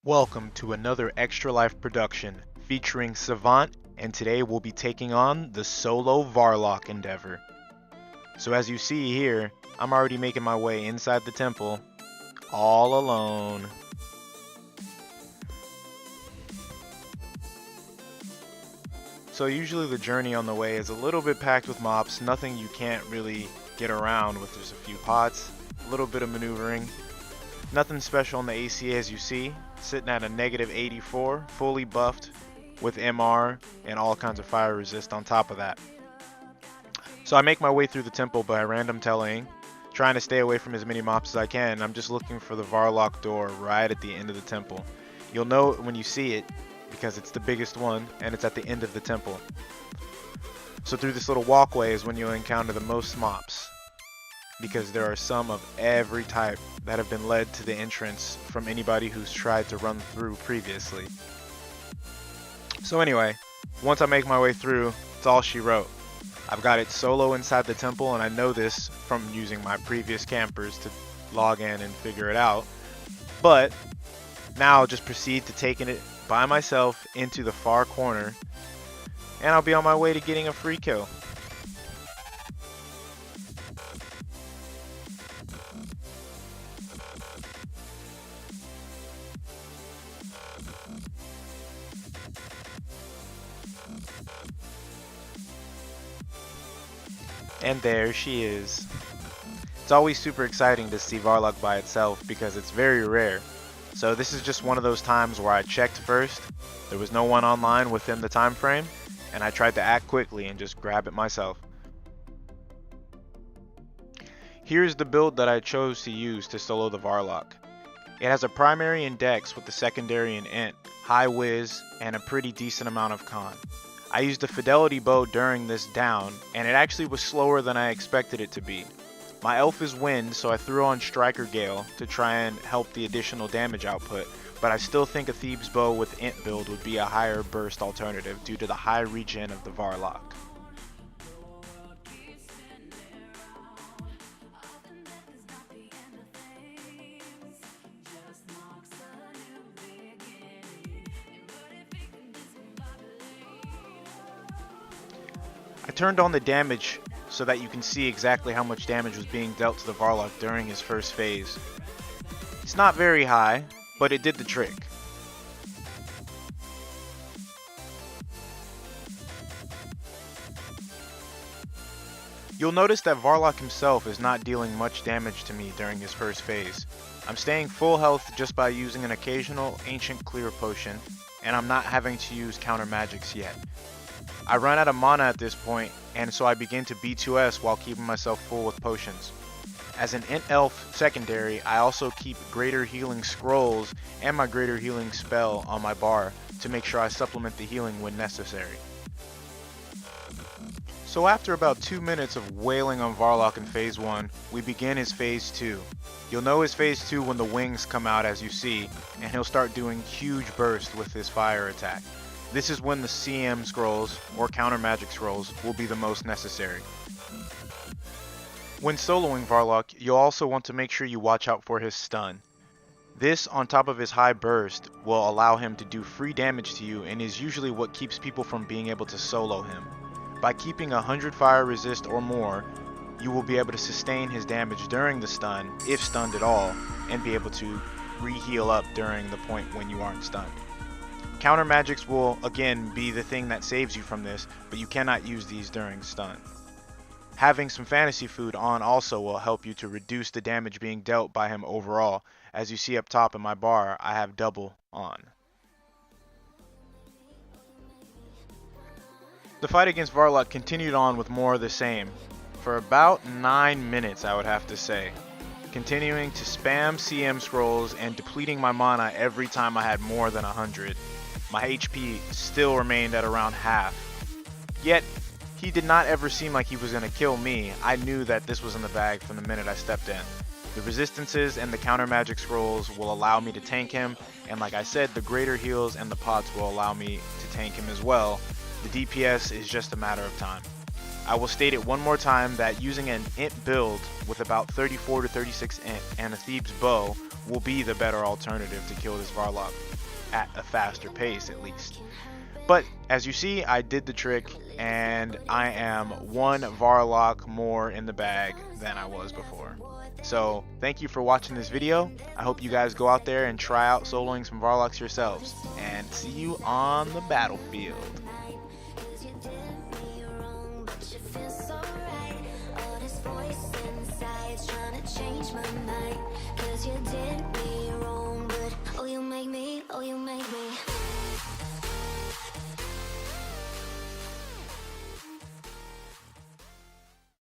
Welcome to another XxtraLife production featuring Savant, and today we'll be taking on the solo Varlok endeavor. So as you see here, I'm already making my way inside the temple, all alone. So usually the journey on the way is a little bit packed with mobs, nothing you can't really get around with. There's a few pots, a little bit of maneuvering. Nothing special on the AC as you see, sitting at a negative 84, fully buffed with MR and all kinds of fire resist on top of that. So I make my way through the temple by random telling, trying to stay away from as many mobs as I can. I'm just looking for the Varlok door right at the end of the temple. You'll know it when you see it because it's the biggest one and it's at the end of the temple. So through this little walkway is when you'll encounter the most mobs, because there are some of every type that have been led to the entrance from anybody who's tried to run through previously. So anyway, once I make my way through, it's all she wrote. I've got it solo inside the temple, and I know this from using my previous campers to log in and figure it out. But now I'll just proceed to taking it by myself into the far corner, and I'll be on my way to getting a free kill. And there she is. It's always super exciting to see Varlok by itself because it's very rare. So this is just one of those times where I checked first, there was no one online within the time frame, and I tried to act quickly and just grab it myself. Here's the build that I chose to use to solo the Varlok. It has a primary in Dex with the secondary in Int, High Whiz, and a pretty decent amount of Con. I used a Fidelity bow during this down, and it actually was slower than I expected it to be. My elf is Wind, so I threw on Striker Gale to try and help the additional damage output, but I still think a Thebes bow with Int build would be a higher burst alternative due to the high regen of the Varlok. I turned on the damage so that you can see exactly how much damage was being dealt to the Varlok during his first phase. It's not very high, but it did the trick. You'll notice that Varlok himself is not dealing much damage to me during his first phase. I'm staying full health just by using an occasional Ancient Clear potion, and I'm not having to use counter magics yet. I run out of mana at this point, and so I begin to B2S while keeping myself full with potions. As an Int Elf secondary, I also keep Greater Healing Scrolls and my Greater Healing spell on my bar to make sure I supplement the healing when necessary. So after about 2 minutes of wailing on Varlok in phase 1, we begin his phase 2. You'll know his phase 2 when the wings come out as you see, and he'll start doing huge bursts with his fire attack. This is when the CM scrolls, or counter magic scrolls, will be the most necessary. When soloing Varlok, you'll also want to make sure you watch out for his stun. This, on top of his high burst, will allow him to do free damage to you and is usually what keeps people from being able to solo him. By keeping 100 fire resist or more, you will be able to sustain his damage during the stun, if stunned at all, and be able to re-heal up during the point when you aren't stunned. Counter magics will again be the thing that saves you from this, but you cannot use these during stun. Having some fantasy food on also will help you to reduce the damage being dealt by him overall. As you see up top in my bar, I have double on. The fight against Varlok continued on with more of the same, for about 9 minutes I would have to say, continuing to spam CM scrolls and depleting my mana every time I had more than 100. My HP still remained at around half. Yet, he did not ever seem like he was going to kill me. I knew that this was in the bag from the minute I stepped in. The resistances and the counter magic scrolls will allow me to tank him, and like I said, the greater heals and the pots will allow me to tank him as well. The DPS is just a matter of time. I will state it one more time that using an int build with about 34 to 36 int and a Thebes bow will be the better alternative to kill this Varlok at a faster pace at least. But as you see, I did the trick and I am one Varlok more in the bag than I was before. So thank you for watching this video. I hope you guys go out there and try out soloing some Varloks yourselves, and see you on the battlefield.